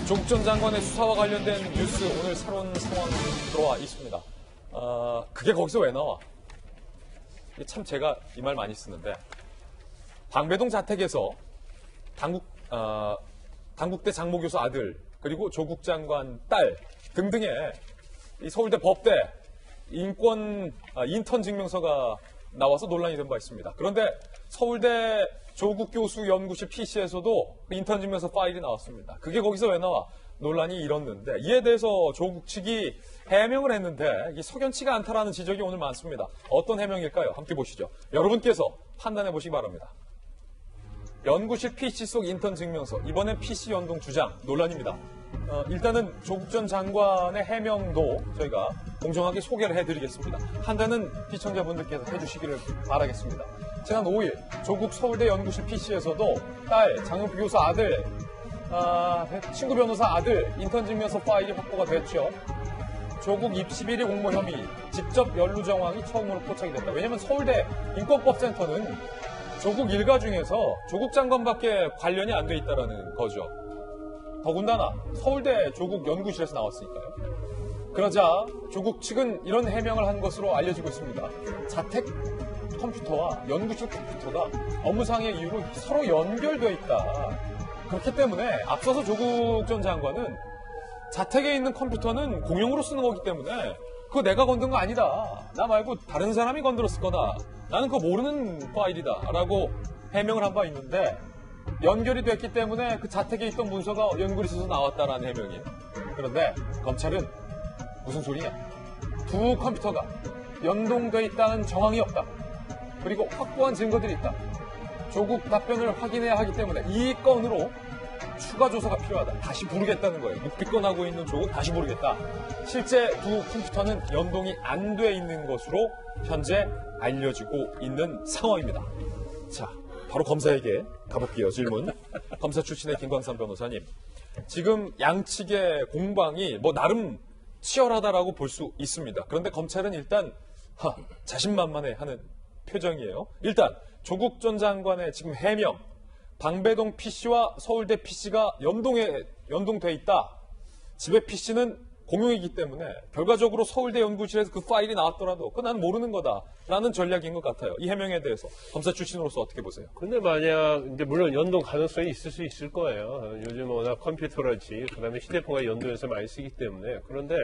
조국 전 장관의 수사와 관련된 뉴스 오늘 새로운 상황이 들어와 있습니다. 그게 거기서 왜 나와? 참 제가 이 말 많이 쓰는데 방배동 자택에서 당국대 장모교수 아들 그리고 조국 장관 딸 등등의 이 서울대 법대 인턴 증명서가 나와서 논란이 된 바 있습니다. 그런데 서울대 조국 교수 연구실 PC에서도 인턴 증명서 파일이 나왔습니다. 그게 거기서 왜 나와? 논란이 일었는데 이에 대해서 조국 측이 해명을 했는데 이게 석연치가 않다라는 지적이 오늘 많습니다. 어떤 해명일까요? 함께 보시죠. 여러분께서 판단해 보시기 바랍니다. 연구실 PC 속 인턴 증명서, 이번엔 PC 연동 주장 논란입니다. 일단은 조국 전 장관의 해명도 저희가 공정하게 소개를 해드리겠습니다. 판단은 시청자분들께서 해주시기를 바라겠습니다. 지난 5일 조국 서울대 연구실 PC에서도 딸, 장영표 교수 아들, 친구 변호사 아들 인턴 증명서 파일이 확보가 됐죠. 조국 입시 비리 공모 혐의, 직접 연루 정황이 처음으로 포착이 됐다. 왜냐하면 서울대 인권법센터는 조국 일가 중에서 조국 장관밖에 관련이 안 돼 있다는 거죠. 더군다나 서울대 조국 연구실에서 나왔으니까요. 그러자 조국 측은 이런 해명을 한 것으로 알려지고 있습니다. 자택 컴퓨터와 연구실 컴퓨터가 업무상의 이유로 서로 연결되어 있다. 그렇기 때문에 앞서서 조국 전 장관은 자택에 있는 컴퓨터는 공용으로 쓰는 거기 때문에 그거 내가 건든 거 아니다. 나 말고 다른 사람이 건드렸을 거다. 나는 그거 모르는 파일이다. 라고 해명을 한 바 있는데 연결이 됐기 때문에 그 자택에 있던 문서가 연구실에서 나왔다라는 해명이에요. 그런데 검찰은 무슨 소리냐? 두 컴퓨터가 연동돼 있다는 정황이 없다. 그리고 확보한 증거들이 있다. 조국 답변을 확인해야 하기 때문에 이 건으로 추가 조사가 필요하다. 다시 부르겠다는 거예요. 묵비권하고 있는 조국 다시 부르겠다. 실제 두 컴퓨터는 연동이 안 돼 있는 것으로 현재 알려지고 있는 상황입니다. 자, 바로 검사에게 가볼게요. 질문. 검사 출신의 김광삼 변호사님. 지금 양측의 공방이 나름 치열하다라고 볼 수 있습니다. 그런데 검찰은 일단 자신만만해 하는 표정이에요. 일단 조국 전 장관의 지금 해명, 방배동 PC와 서울대 PC가 연동돼 있다. 집의 PC는 공용이기 때문에 결과적으로 서울대 연구실에서 그 파일이 나왔더라도 그건 난 모르는 거다라는 전략인 것 같아요. 이 해명에 대해서 검사 출신으로서 어떻게 보세요? 근데 만약 물론 연동 가능성이 있을 수 있을 거예요. 요즘 워낙 컴퓨터라든지 그다음에 휴대폰과 연동해서 많이 쓰기 때문에. 그런데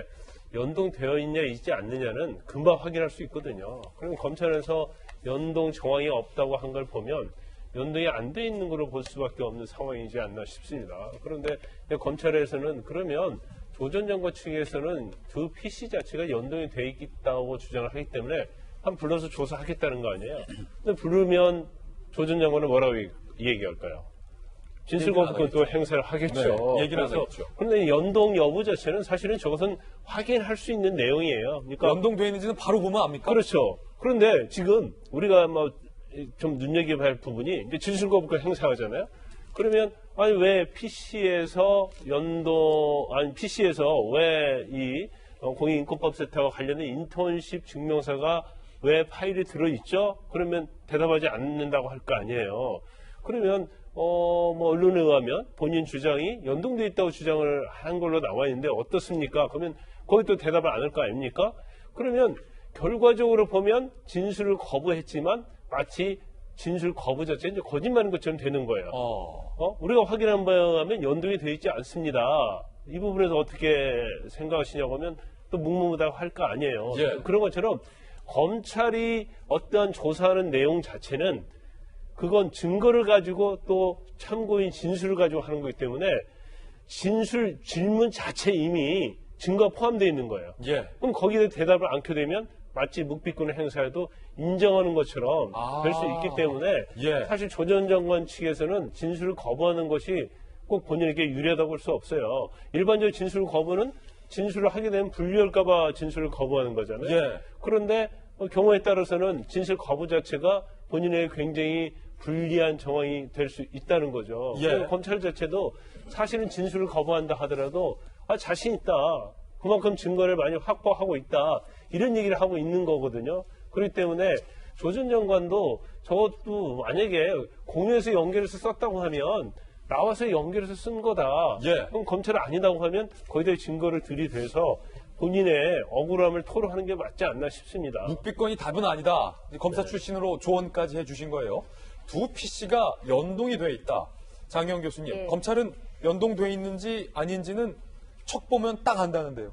연동되어 있냐 있지 않느냐는 금방 확인할 수 있거든요. 그럼 검찰에서 연동 정황이 없다고 한 걸 보면 연동이 안 돼 있는 걸로 볼 수밖에 없는 상황이지 않나 싶습니다. 그런데 검찰에서는 그러면 조 전 장관 측에서는 그 PC 자체가 연동이 돼 있다고 주장을 하기 때문에 한번 불러서 조사하겠다는 거 아니에요? 근데 부르면 조 전 장관은 뭐라고 얘기할까요? 진술거부권도 행사를 하겠죠. 네, 얘기를 하겠죠. 그런데 연동 여부 자체는 사실은 저것은 확인할 수 있는 내용이에요. 그러니까 연동되어 있는지는 바로 보면 압니까? 그렇죠. 그런데 지금 우리가 좀 눈여겨봐야 할 부분이 이제 진술거부권 행사하잖아요. 그러면 왜 PC에서 PC에서 왜 이 공익인권법센터와 관련된 인턴십 증명서가 왜 파일이 들어있죠? 그러면 대답하지 않는다고 할 거 아니에요. 그러면 언론에 의하면 본인 주장이 연동돼 있다고 주장을 한 걸로 나와 있는데 어떻습니까? 그러면 거기 또 대답을 안 할 거 아닙니까? 그러면 결과적으로 보면 진술을 거부했지만 마치 진술 거부 자체는 이제 거짓말인 것처럼 되는 거예요. 우리가 확인한 바에 의하면 연동이 되어 있지 않습니다. 이 부분에서 어떻게 생각하시냐고 하면 또 묵묵하다고 할 거 아니에요. 예. 그런 것처럼 검찰이 어떠한 조사하는 내용 자체는 그건 증거를 가지고 또 참고인 진술을 가지고 하는 거기 때문에 질문 자체 이미 증거가 포함되어 있는 거예요. 예. 그럼 거기에 대답을 않게 되면 마치 묵비권을 행사해도 인정하는 것처럼 될 수 있기 때문에 예. 사실 조 전 장관 측에서는 진술을 거부하는 것이 꼭 본인에게 유리하다고 볼 수 없어요. 일반적으로 진술 거부는 진술을 하게 되면 불리할까 봐 진술을 거부하는 거잖아요. 예. 그런데 경우에 따라서는 진술 거부 자체가 본인에게 굉장히 불리한 정황이 될 수 있다는 거죠. 예. 검찰 자체도 사실은 진술을 거부한다 하더라도 자신 있다. 그만큼 증거를 많이 확보하고 있다. 이런 얘기를 하고 있는 거거든요. 그렇기 때문에 조 전 장관도 저것도 만약에 공유해서 연결해서 썼다고 하면 나와서 연결해서 쓴 거다. 예. 그럼 검찰이 아니라고 하면 거기다 증거를 들이대서 본인의 억울함을 토로하는 게 맞지 않나 싶습니다. 묵비권이 답은 아니다. 검사 출신으로 조언까지 해주신 거예요. 두 PC가 연동이 돼 있다. 장영 교수님, 예. 검찰은 연동돼 있는지 아닌지는 척 보면 딱 안다는데요.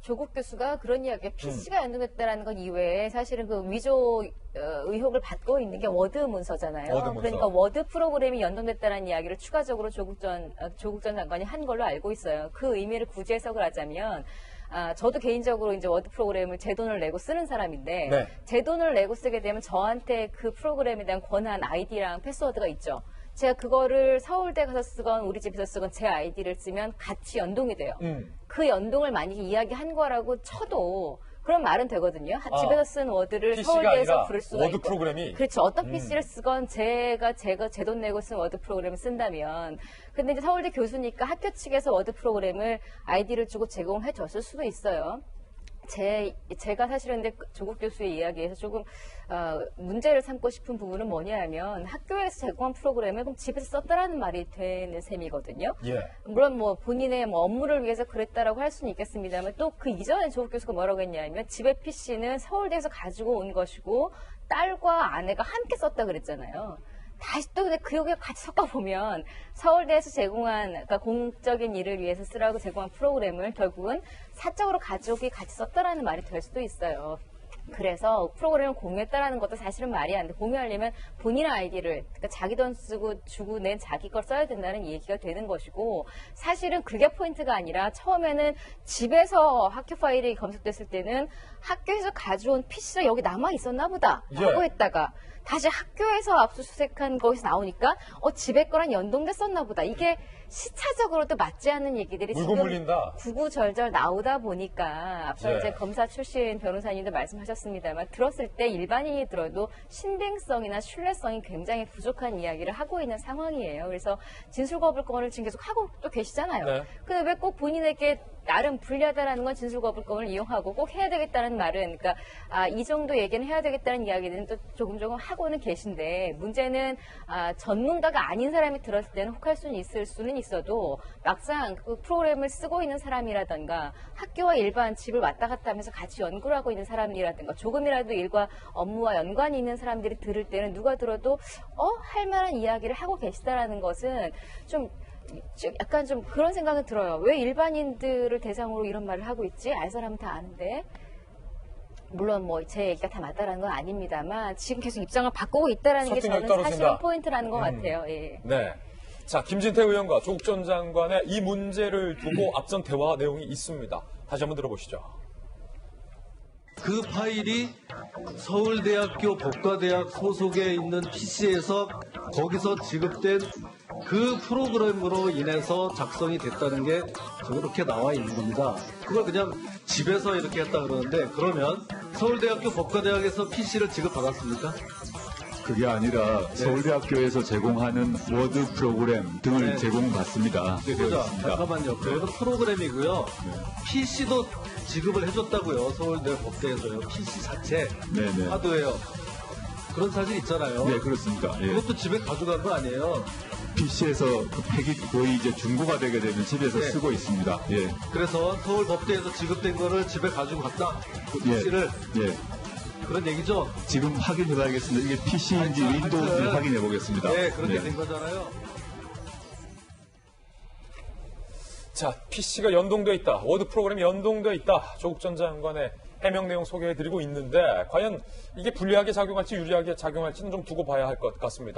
조국 교수가 그런 이야기, PC가 연동됐다는 것 이외에 사실은 그 위조 의혹을 받고 있는 게 워드 문서잖아요. 워드 문서. 그러니까 워드 프로그램이 연동됐다는 이야기를 추가적으로 조국 전 장관이 한 걸로 알고 있어요. 그 의미를 굳이 해석을 하자면, 저도 개인적으로 이제 워드 프로그램을 제 돈을 내고 쓰는 사람인데, 네. 제 돈을 내고 쓰게 되면 저한테 그 프로그램에 대한 권한 아이디랑 패스워드가 있죠. 제가 그거를 서울대 가서 쓰건 우리 집에서 쓰건 제 아이디를 쓰면 같이 연동이 돼요. 그 연동을 만약에 이야기한 거라고 쳐도 그런 말은 되거든요. 집에서 쓴 워드를 PC가 서울대에서 아니라 부를 수가 워드 있고. 프로그램이. 그렇죠. 어떤 PC를 쓰건 제가 제 돈 내고 쓴 워드 프로그램을 쓴다면, 근데 이제 서울대 교수니까 학교 측에서 워드 프로그램을 아이디를 주고 제공해 줬을 수도 있어요. 제가 사실은 근데 조국 교수의 이야기에서 조금 문제를 삼고 싶은 부분은 뭐냐 하면, 학교에서 제공한 프로그램을 그럼 집에서 썼다라는 말이 되는 셈이거든요. 예. 물론 뭐 본인의 뭐 업무를 위해서 그랬다라고 할 수는 있겠습니다만, 또 그 이전에 조국 교수가 뭐라고 했냐면, 집의 PC는 서울대에서 가지고 온 것이고 딸과 아내가 함께 썼다 그랬잖아요. 다시 또 근데 그 여기에 같이 섞어보면 서울대에서 제공한, 그러니까 공적인 일을 위해서 쓰라고 제공한 프로그램을 결국은 사적으로 가족이 같이 썼다라는 말이 될 수도 있어요. 그래서 프로그램을 공유했다라는 것도 사실은 말이 안 돼. 공유하려면 본인 아이디를, 그러니까 자기 돈 쓰고 주고 낸 자기 걸 써야 된다는 얘기가 되는 것이고, 사실은 그게 포인트가 아니라 처음에는 집에서 학교 파일이 검색됐을 때는 학교에서 가져온 PC가 여기 남아 있었나 보다 라고 했다가 다시 학교에서 압수수색한 거기서 나오니까 집에 거랑 연동됐었나 보다. 이게 시차적으로도 맞지 않는 얘기들이 물고 지금 물린다. 구구절절 나오다 보니까, 앞서 예. 이제 검사 출신 변호사님도 말씀하셨습니다만, 들었을 때 일반인이 들어도 신빙성이나 신뢰성이 굉장히 부족한 이야기를 하고 있는 상황이에요. 그래서 진술거부권을 지금 계속 하고 또 계시잖아요. 네. 근데 왜 꼭 본인에게 나름 불리하다라는 건 진술거부권을 이용하고 꼭 해야 되겠다는 말은, 그러니까 이 정도 얘기는 해야 되겠다는 이야기는 또 조금 하고는 계신데, 문제는 전문가가 아닌 사람이 들었을 때는 혹할 수는 있을 수는 있어도, 막상 그 프로그램을 쓰고 있는 사람이라든가 학교와 일반 집을 왔다 갔다 하면서 같이 연구를 하고 있는 사람이라든가 조금이라도 일과 업무와 연관이 있는 사람들이 들을 때는 누가 들어도 할 만한 이야기를 하고 계시다라는 것은 좀 약간 좀 그런 생각은 들어요. 왜 일반인들을 대상으로 이런 말을 하고 있지? 알 사람은 다 아는데. 물론 뭐 제 얘기가 다 맞다라는 건 아닙니다만, 지금 계속 입장을 바꾸고 있다라는 게 설득력이 저는 사실은 떨어진다. 포인트라는 것 같아요. 예. 네. 자, 김진태 의원과 조국 전 장관의 이 문제를 두고 앞선 대화 내용이 있습니다. 다시 한번 들어보시죠. 그 파일이 서울대학교 법과대학 소속에 있는 PC에서 거기서 지급된 그 프로그램으로 인해서 작성이 됐다는 게 저렇게 나와 있는 겁니다. 그걸 그냥 집에서 이렇게 했다 그러는데, 그러면 서울대학교 법과대학에서 PC를 지급받았습니까? 그게 아니라 서울대학교에서 제공하는 워드 프로그램 등을 네. 제공받습니다. 네, 보자. 잠깐만요. 그래서 프로그램이고요. PC도 지급을 해줬다고요. 서울대 법대에서요. PC 자체, 네네. 하드웨어. 그런 사실 있잖아요. 네, 그렇습니다. 예. 그것도 집에 가져간 거 아니에요. PC에서 그 팩이 거의 이제 중고가 되게 되면 집에서 네. 쓰고 있습니다. 예. 그래서 서울 법대에서 지급된 거를 집에 가지고 갔다. 그 예. PC를. 예. 그런 얘기죠? 지금 확인해 봐야겠습니다. 이게 PC인지 윈도우인지 확인해 보겠습니다. 네, 그렇게 된 거잖아요. 자, PC가 연동돼 있다. 워드 프로그램이 연동돼 있다. 조국 전 장관의 해명 내용 소개해드리고 있는데, 과연 이게 불리하게 작용할지 유리하게 작용할지는 좀 두고 봐야 할 것 같습니다.